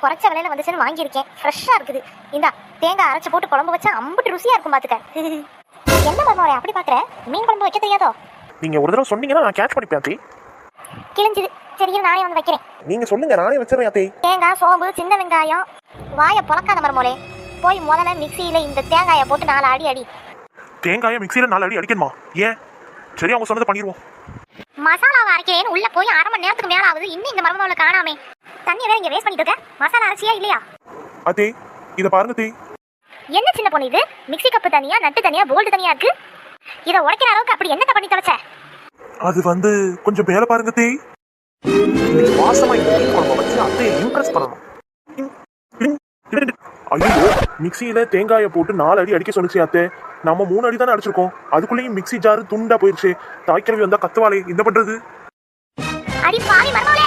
குறைச்ச விலையில வந்துச்சுன்னு வாங்கியிருக்கேன். ஃப்ரெஷ்ஷா இருக்குது. இந்தா தேங்காய் அரைச்சு போட்டு குழம்பு வச்சா அம்புட்டு ருசியா இருக்கும் பாத்துக்க. என்ன மருமகளே அப்படி பாக்குற? மீன் குழம்பு வைக்க தெரியாதோ? நீங்க ஒரு தடவை சொன்னீங்கன்னா நான் கேட்ச் பண்ணிப்பேன் அத்தை. கிழிஞ்சுது. சரி நானே வந்து வைக்கிறேன். நீங்க சொல்லுங்க, நானே வச்சிடறேன் அத்தை. தேங்காய், சோம்பு, சின்ன வெங்காயம். வாயை பொளக்காத மருமகளே. போய் முதல்ல மிக்சியில இந்த தேங்காயை போட்டு 4 அடி அடி. தேங்காயை மிக்சியில 4 அடி அடிக்கணுமா? ஏன்? சரி, அவங்க சொன்னதை பண்ணிடுவோம். மசாலாவை அரைக்கிறேன்னு உள்ள போய் 1/2 மணி நேரத்துக்கு மேல ஆகுது. இன்னும் இந்த மருமகளை காணாமே. தண்ணி வேற இங்க வேஸ்ட் பண்ணிட்டு இருக்க. மசாலா அரைச்சியா இல்லையா? அத்தை இத பாருங்க அத்தை. என்ன சின்ன பொண்ணு இது? மிக்ஸி கப்பு தனியா, நட்டு தனியா, போல்ட் தனியா இருக்கு. இத உடைக்கிற அளவுக்கு அப்படி என்னத்த பண்ணி தொலைச்ச? அது கொஞ்சம் மேல பாருங்க அத்தை. இன்னைக்கு வாசமா இந்த மீன் குழம்பு வச்சு அத்தையை இம்ப்ரெஸ் பண்ணணும். ஐயோ, மிக்சியில தேங்காயை போட்டு 4 அடி அடிக்க சொன்னிச்சு அத்தை. நம்ம 3 அடி தானே அடிச்சிருக்கோம். அதுக்குள்ளேயும் மிக்சி ஜாரு துண்டா போயிருச்சு. தாய்க்கிழவி வந்தா கத்துவாளே, என்ன பண்றது? அடி பாவி மருமகளே.